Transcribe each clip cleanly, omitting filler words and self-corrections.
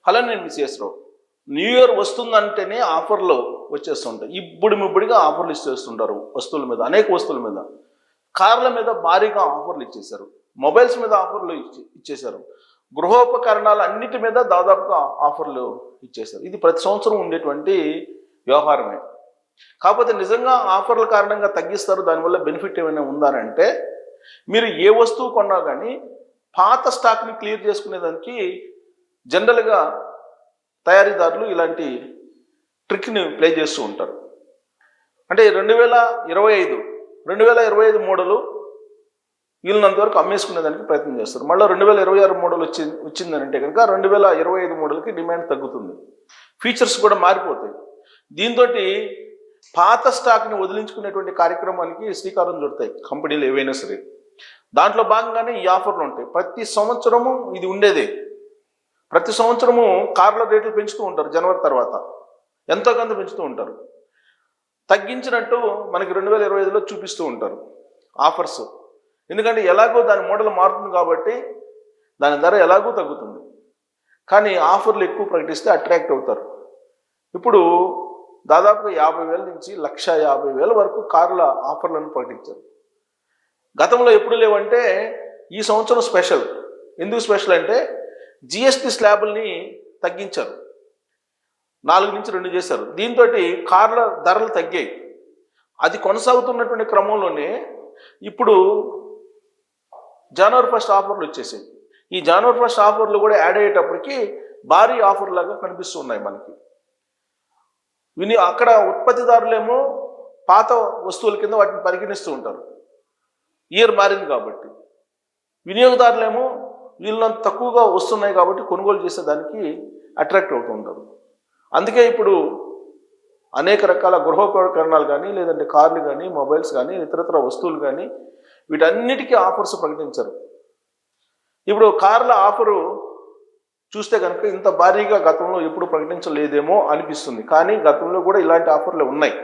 Hello, నేను miss రావు. New year వస్తుందంటేనే ఆఫర్లు వచ్చేస్తుంటాయి. ఇప్పుడిగా ఆఫర్లు ఇచ్చేస్తుంటారు వస్తువుల మీద, అనేక వస్తువుల మీద. కార్ల మీద భారీగా ఆఫర్లు ఇచ్చేశారు, మొబైల్స్ మీద ఆఫర్లు ఇచ్చేశారు, గృహోపకరణాలు అన్నిటి మీద దాదాపుగా ఆఫర్లు ఇచ్చేశారు. ఇది ప్రతి సంవత్సరం ఉండేటువంటి వ్యవహారమే. కాకపోతే నిజంగా ఆఫర్ల కారణంగా తగ్గిస్తారు, దానివల్ల బెనిఫిట్ ఏమైనా ఉందానంటే, మీరు ఏ వస్తువు కొన్నా కానీ పాత స్టాక్ని క్లియర్ చేసుకునేదానికి జనరల్గా తయారీదారులు ఇలాంటి ట్రిక్ని ప్లే చేస్తూ ఉంటారు. అంటే 2025 మోడలు వీళ్ళనంత వరకు అమ్మేసుకునేదానికి ప్రయత్నం చేస్తారు. మళ్ళీ 2026 మోడల్ వచ్చిందనంటే కనుక 2025 మోడల్కి డిమాండ్ తగ్గుతుంది, ఫీచర్స్ కూడా మారిపోతాయి. దీంతో పాత స్టాక్ని వదిలించుకునేటువంటి కార్యక్రమానికి శ్రీకారం చుడతాయి కంపెనీలు ఏవైనా సరే. దాంట్లో భాగంగానే ఈ ఆఫర్లు ఉంటాయి. ప్రతి సంవత్సరము ఇది ఉండేదే. ప్రతి సంవత్సరము కార్ల రేట్లు పెంచుతూ ఉంటారు. జనవరి తర్వాత ఎంతో కొంత పెంచుతూ ఉంటారు. తగ్గించినట్టు మనకి 2025లో చూపిస్తూ ఉంటారు ఆఫర్స్. ఎందుకంటే ఎలాగో దాని మోడల్ మారుతుంది కాబట్టి దాని ధర ఎలాగో తగ్గుతుంది. కానీ ఆఫర్లు ఎక్కువ ప్రకటిస్తే అట్రాక్ట్ అవుతారు. ఇప్పుడు దాదాపుగా 50,000 నుంచి 1,50,000 వరకు కార్ల ఆఫర్లను ప్రకటించారు. గతంలో ఎప్పుడు లేవంటే ఈ సంవత్సరం స్పెషల్. ఎందుకు స్పెషల్ అంటే జిఎస్టీ స్లాబుల్ని తగ్గించారు, 4 నుంచి 2 చేశారు. దీంతో కార్ల ధరలు తగ్గాయి. అది కొనసాగుతున్నటువంటి క్రమంలోనే ఇప్పుడు జనవరి 1 ఆఫర్లు వచ్చేసాయి. ఈ జనవరి 1 ఆఫర్లు కూడా యాడ్ అయ్యేటప్పటికి భారీ ఆఫర్ లాగా కనిపిస్తూ ఉన్నాయి మనకి. అక్కడ ఉత్పత్తిదారులేమో పాత వస్తువుల కింద వాటిని పరిగణిస్తూ ఉంటారు, ఇయర్ మారింది కాబట్టి. వినియోగదారులేమో వీళ్ళంత తక్కువగా వస్తున్నాయి కాబట్టి కొనుగోలు చేసేదానికి అట్రాక్ట్ అవుతూ ఉంటారు. అందుకే ఇప్పుడు అనేక రకాల గృహోపకరణాలు కానీ, లేదంటే కార్లు కానీ, మొబైల్స్ కానీ, ఇతరత్ర వస్తువులు కానీ వీటన్నిటికీ ఆఫర్స్ ప్రకటించారు. ఇప్పుడు కార్ల ఆఫరు చూస్తే కనుక ఇంత భారీగా గతంలో ఎప్పుడు ప్రకటించలేదేమో అనిపిస్తుంది. కానీ గతంలో కూడా ఇలాంటి ఆఫర్లు ఉన్నాయి.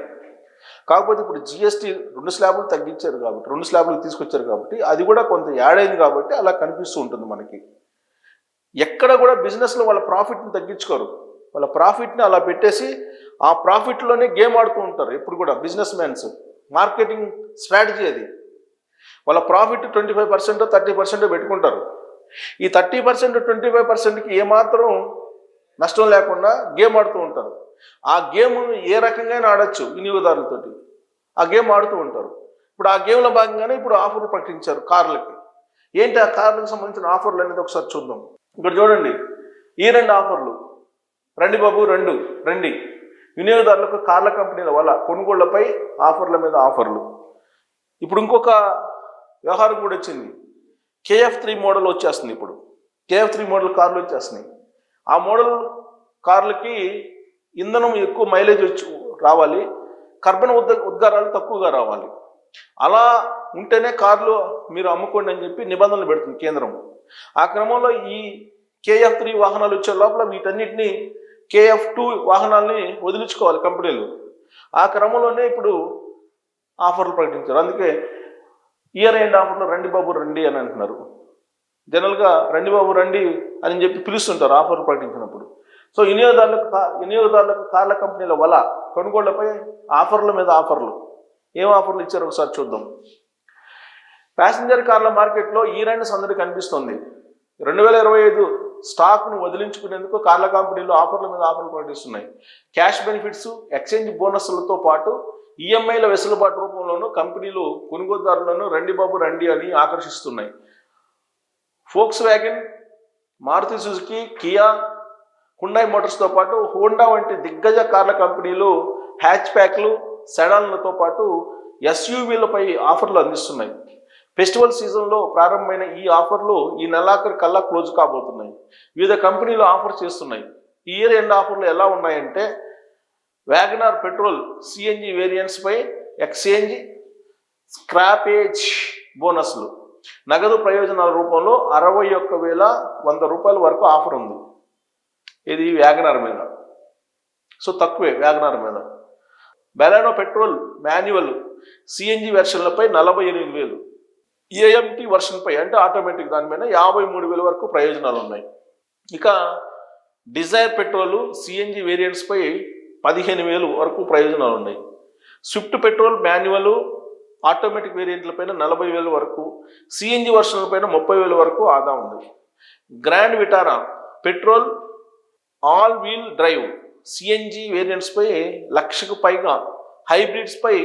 కాకపోతే ఇప్పుడు జిఎస్టీ 2 స్లాబులు తగ్గించారు కాబట్టి, 2 స్లాబులు తీసుకొచ్చారు కాబట్టి అది కూడా కొంత యాడ్ అయింది కాబట్టి అలా కనిపిస్తూ ఉంటుంది మనకి. ఎక్కడ కూడా బిజినెస్లో వాళ్ళ ప్రాఫిట్ని తగ్గించుకోరు. వాళ్ళ ప్రాఫిట్ని అలా పెట్టేసి ఆ ప్రాఫిట్లోనే గేమ్ ఆడుతూ ఉంటారు ఎప్పుడు కూడా బిజినెస్ మ్యాన్స్. మార్కెటింగ్ స్ట్రాటజీ అది. వాళ్ళ ప్రాఫిట్ 25% 30% పెట్టుకుంటారు. ఈ 30% 25%కి ఏమాత్రం నష్టం లేకుండా గేమ్ ఆడుతూ ఉంటారు. ఆ గేమ్ ఏ రకంగా ఆడచ్చు వినియోగదారులతోటి, ఆ గేమ్ ఆడుతూ ఉంటారు. ఇప్పుడు ఆ గేమ్లో భాగంగానే ఇప్పుడు ఆఫర్లు ప్రకటించారు కార్లకి. ఏంటి ఆ కార్లకు సంబంధించిన ఆఫర్లు అనేది ఒకసారి చూద్దాం. ఇక్కడ చూడండి, ఈ 2 ఆఫర్లు. రండి బాబు రండి. వినియోగదారులకు కార్ల కంపెనీల వల్ల కొనుగోళ్లపై ఆఫర్ల మీద ఆఫర్లు. ఇప్పుడు ఇంకొక వ్యవహారం కూడా వచ్చింది. KF3 మోడల్ వచ్చేస్తుంది. ఇప్పుడు KF3 మోడల్ కార్లు వచ్చేస్తున్నాయి. ఆ మోడల్ కార్లకి ఇంధనం ఎక్కువ మైలేజ్ రావాలి, కర్బన ఉద్గారాలు తక్కువగా రావాలి. అలా ఉంటేనే కార్లు మీరు అమ్ముకోండి అని చెప్పి నిబంధనలు పెడుతుంది కేంద్రం. ఆ క్రమంలో ఈ KF3 వాహనాలు వచ్చే లోపల వీటన్నిటిని KF2 వాహనాలని వదిలించుకోవాలి కంపెనీలు. ఆ క్రమంలోనే ఇప్పుడు ఆఫర్లు ప్రకటించారు. అందుకే ఇయర్ ఎండ్ ఆఫర్లో రండి బాబు రండి అని అంటున్నారు. జనరల్గా రండి బాబు రండి అని చెప్పి పిలుస్తుంటారు ఆఫర్లు ప్రకటించినప్పుడు. సో వినియోగదారులకు కార్ల కంపెనీల వల్ల కొనుగోళ్లపై ఆఫర్ల మీద ఆఫర్లు. ఏం ఆఫర్లు ఇచ్చారో ఒకసారి చూద్దాం. ప్యాసింజర్ కార్ల మార్కెట్లో ఈరైన సందడి కనిపిస్తుంది. 2025 స్టాక్ను వదిలించుకునేందుకు కార్ల కంపెనీలు ఆఫర్ల మీద ఆఫర్లు ప్రకటిస్తున్నాయి. క్యాష్ బెనిఫిట్స్, ఎక్స్చేంజ్ బోనస్లతో పాటు ఈఎంఐల వెసులుబాటు రూపంలోనూ కంపెనీలు కొనుగోలుదారులను రండి బాబు రండి అని ఆకర్షిస్తున్నాయి. Volkswagen, Maruti Suzuki, Kia, Hyundai మోటార్స్తో పాటు హోండా వంటి దిగ్గజ కార్ల కంపెనీలు హ్యాచ్ ప్యాక్లు, సెడాన్లతో పాటు SUVలపై ఆఫర్లు అందిస్తున్నాయి. ఫెస్టివల్ సీజన్లో ప్రారంభమైన ఈ ఆఫర్లు ఈ నెలాఖరు కల్లా క్లోజ్ కాబోతున్నాయి. వివిధ కంపెనీలు ఆఫర్ చేస్తున్నాయి. ఈ ఇయర్ ఎండ్ ఆఫర్లు ఎలా ఉన్నాయంటే, వ్యాగనార్ పెట్రోల్ CNG వేరియంట్స్పై ఎక్స్చేంజ్ స్క్రాపేజ్ బోనస్లు, నగదు ప్రయోజనాల రూపంలో 61,100 రూపాయల వరకు ఆఫర్ ఉంది. ఇది వ్యాగనార్ మీద. సో తక్కువే వ్యాగనార్ మీద. Baleno petrol manual CNG వెర్షన్లపై 48,000, AMT వర్షన్పై అంటే ఆటోమేటిక్ దాని మీద 53,000 వరకు ప్రయోజనాలు ఉన్నాయి. ఇక డిజైర్ పెట్రోల్ సిఎన్జి వేరియంట్స్పై 15,000 వరకు ప్రయోజనాలు ఉన్నాయి. స్విఫ్ట్ పెట్రోల్ మాన్యువల్ ఆటోమేటిక్ వేరియంట్లపైన 40,000 వరకు, సిఎన్జి వర్షన్లపైన 30,000 వరకు ఆదా ఉంది. Grand Vitara petrol all wheel drive CNG వేరియంట్స్పై 1,00,000కు పైగా, హైబ్రిడ్స్పై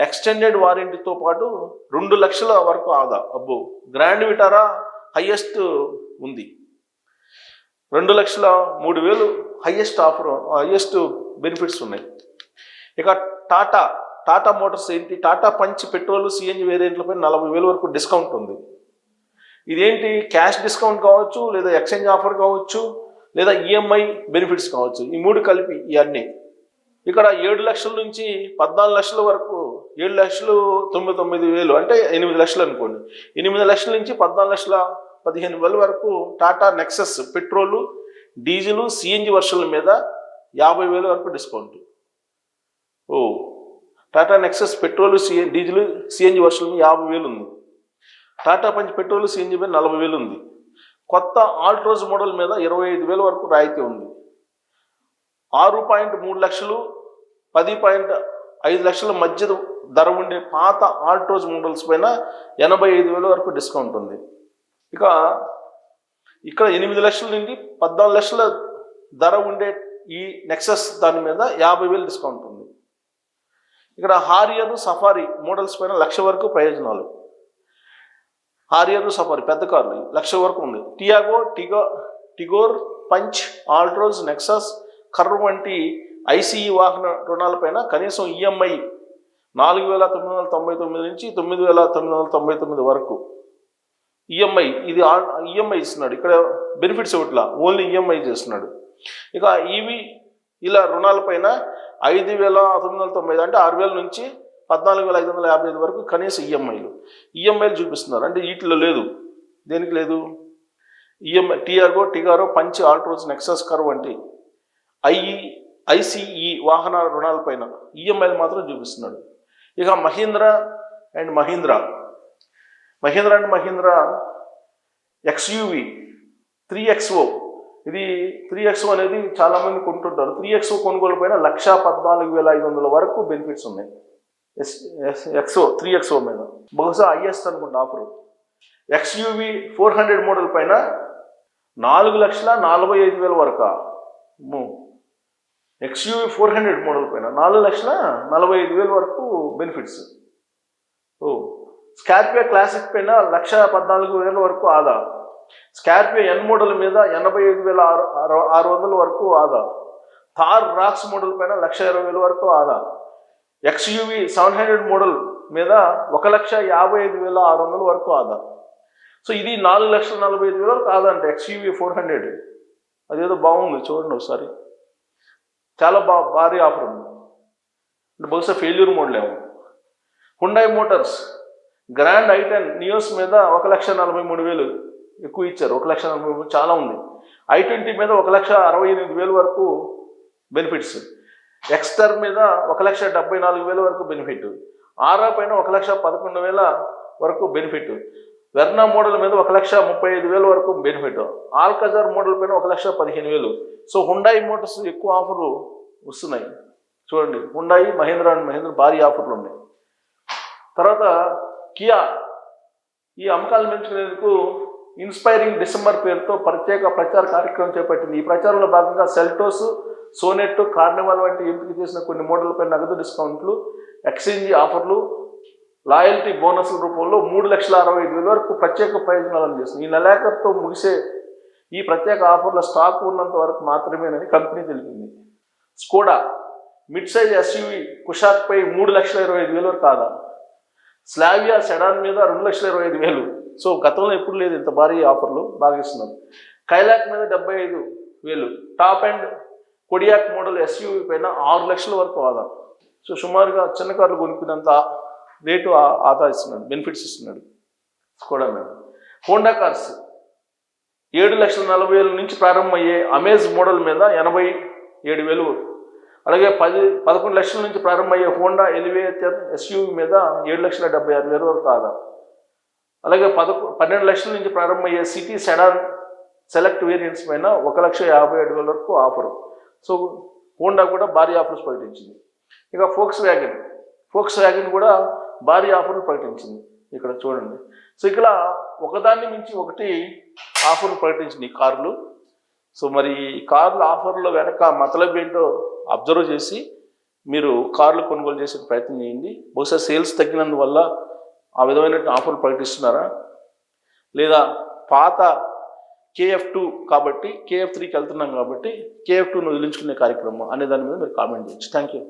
ఎక్స్టెండెడ్ వారంటీతో పాటు 2,00,000 వరకు ఆదా. అబ్బో, గ్రాండ్ విటారా హైయెస్ట్ ఉంది. 2,03,000 హైయెస్ట్ ఆఫర్, హైయెస్ట్ బెనిఫిట్స్ ఉన్నాయి. ఇక టాటా మోటార్స్ ఏంటి, టాటా పంచ్ పెట్రోల్ సిఎన్జి వేరియంట్లపై 40,000 వరకు డిస్కౌంట్ ఉంది. ఇదేంటి, క్యాష్ డిస్కౌంట్ కావచ్చు, లేదా ఎక్స్చేంజ్ ఆఫర్ కావచ్చు, లేదా ఈఎంఐ బెనిఫిట్స్ కావచ్చు. ఈ మూడు కలిపి ఇవన్నీ. ఇక్కడ 7 లక్షల నుంచి 14 లక్షల వరకు, 7,99,000 అంటే 8 లక్షలు అనుకోండి. 8 లక్షల నుంచి 14,15,000 వరకు Tata Nexus petrol, diesel, CNG వర్షన్ల మీద 50,000 వరకు discount. Tata Nexus petrol, diesel, CNG వర్షన్ల మీద 50,000 ఉంది. టాటా పంచ్ పెట్రోల్, సిఎన్జి మీద 40,000 ఉంది. కొత్త ఆల్ట్రోజ్ మోడల్ మీద 25,000 వరకు రాయితీ ఉంది. 6.3 లక్షలు 10.5 లక్షల మధ్య ధర ఉండే పాత ఆల్ట్రోజ్ మోడల్స్ పైన 85,000 వరకు డిస్కౌంట్ ఉంది. ఇక్కడ 8 లక్షల నుండి 14 లక్షల ధర ఉండే ఈ నెక్సస్ దాని మీద 50,000 డిస్కౌంట్ ఉంది. ఇక్కడ హారియర్, సఫారీ మోడల్స్ పైన 1,00,000 వరకు ప్రయోజనాలు. హారియర్, సఫారీ పెద్ద కార్లు 1,00,000 వరకు ఉంది. Tigor, punch, Altroz, Nexus, Curve వంటి ఐసీఈ వాహన రుణాలపైన కనీసం ఈఎంఐ 4,999 నుంచి 9,999 వరకు ఈఎంఐ. ఇది ఈఎంఐ ఇస్తున్నాడు, ఇక్కడ బెనిఫిట్స్ ఇవ్వట్లా, ఓన్లీ ఈఎంఐ చేస్తున్నాడు. ఇక ఈవీ ఇలా రుణాలపైన 5,990 అంటే 6,000 నుంచి 14,555 వరకు కనీస ఈఎంఐలు చూపిస్తున్నారు. అంటే వీటిలో లేదు, దేనికి లేదు EMI. Tigor, Punch, Altroz, Nexus, Curve వంటి ఐసీఈ వాహన రుణాలపైన ఈఎంఐలు మాత్రం చూపిస్తున్నాడు. ఇక Mahindra and Mahindra XUV 3XO. ఇది 3XO అనేది చాలామంది కొంటుంటారు. 3XO కొనుగోలు పైన 1,14,500 వరకు బెనిఫిట్స్ ఉన్నాయి. 3XO మీద బహుశా హైయెస్ట్ అనుకుంటా ఆఫర్. ఎక్స్యూవి 400 మోడల్ పైన 4,45,000 వరకు. ఎక్స్యూవి 400 మోడల్ పైన 4,45,000 వరకు బెనిఫిట్స్. స్కార్పియో క్లాసిక్ పైన 1,14,000 వరకు ఆదా. స్కార్పియో ఎన్ మోడల్ మీద 85,600 వరకు ఆదా. థార్ రాక్స్ మోడల్ పైన 1,20,000 వరకు ఆదా. ఎక్స్యూవి 700 మోడల్ మీద 1,55,600 వరకు ఆదా. సో ఇది 4,45,000 వరకు ఆదా అంటే ఎక్స్యూవి 400. అదేదో బాగుంది, చూడండి ఒకసారి, చాలా భారీ ఆఫర్ ఉంది. అంటే బహుశా ఫెయిల్యూర్ మోడల్ ఏమో. Hyundai Motors grand i10 Nios మీద 1,43,000 ఎక్కువ ఇచ్చారు. 1,43,000 చాలా ఉంది. i20 మీద 1,68,000 వరకు బెనిఫిట్స్. ఎక్స్టర్ మీద 1,74,000 వరకు బెనిఫిట్. ఆరా పైన 1,11,000 వరకు బెనిఫిట్. వెర్నా మోడల్ మీద 1,35,000 వరకు బెనిఫిట్. ఆల్కజార్ మోడల్ పైన 1,15,000. సో హుండాయ్ మోటార్స్ ఎక్కువ ఆఫర్లు వస్తున్నాయి. చూడండి, హుండాయ్, మహీంద్రా అండ్ మహీంద్రా భారీ ఆఫర్లు ఉన్నాయి. తర్వాత కియా ఈ అమ్మకాలు పెంచుకునేందుకు ఇన్స్పైరింగ్ డిసెంబర్ పేరుతో ప్రత్యేక ప్రచార కార్యక్రమం చేపట్టింది. ఈ ప్రచారంలో భాగంగా సెల్టోస్, సోనెట్, కార్నివాల్ వంటి ఎంపిక చేసిన కొన్ని మోడళ్లపై నగదు డిస్కౌంట్లు, ఎక్స్చేంజ్ ఆఫర్లు, లాయల్టీ బోనస్ల రూపంలో 3,65,000 వరకు ప్రత్యేక ప్రయోజనాలు అందిస్తుంది. ఈ నెలాఖరుతో ముగిసే ఈ ప్రత్యేక ఆఫర్ల స్టాక్ ఉన్నంత వరకు మాత్రమేనని కంపెనీ తెలిపింది. స్కోడా మిడ్ సైజ్ ఎస్యూవి కుషాక్పై 3,25,000 వరకు ఆదా. స్లావియా సెడాన్ మీద 2,25,000. సో గతంలో ఎప్పుడు లేదు ఇంత భారీ ఆఫర్లు, బాగా ఇస్తున్నారు. కైలాక్ మీద 75,000. Top and Kodiaq model SUV పైన 6 లక్షల వరకు ఆదా. సో సుమారుగా చిన్న కార్లు కొనుక్కున్నంత రేటు ఆదా ఇస్తున్నాడు, బెనిఫిట్స్ ఇస్తున్నాడు స్కోడా మీద. హోండా కార్స్ 7,40,000 నుంచి ప్రారంభమయ్యే అమేజ్ మోడల్ మీద 87,000. అలాగే 11 లక్షల నుంచి ప్రారంభమయ్యే హోండా ఎలివేటర్ ఎస్యూవి మీద 7,76,000 వరకు ఆదా. అలాగే 12 లక్షల నుంచి ప్రారంభమయ్యే సిటీ సెడాన్ సెలెక్ట్ వేరియంట్స్ పైన 1,57,000 వరకు ఆఫరు. సో హోండా కూడా భారీ ఆఫర్స్ ప్రకటించింది. ఇక ఫోక్స్ వ్యాగన్ కూడా భారీ ఆఫర్లు ప్రకటించింది. ఇక్కడ చూడండి. సో ఇక్కడ ఒకదాన్ని మించి ఒకటి ఆఫర్లు ప్రకటించింది ఈ కార్లు. సో మరి ఈ కార్ల ఆఫర్లో వెనక మతలబ్ ఏంటో అబ్జర్వ్ చేసి మీరు కార్లు కొనుగోలు చేసే ప్రయత్నం చేయండి. బహుశా సేల్స్ తగ్గినందువల్ల ఆ విధమైన ఆఫర్లు ప్రకటిస్తున్నారా, లేదా పాత KF2 కాబట్టి KF3కి వెళ్తున్నాం కాబట్టి KF2ను వదిలించుకునే కార్యక్రమం అనే దాని మీద మీరు కామెంట్ చేయొచ్చు. Thank you.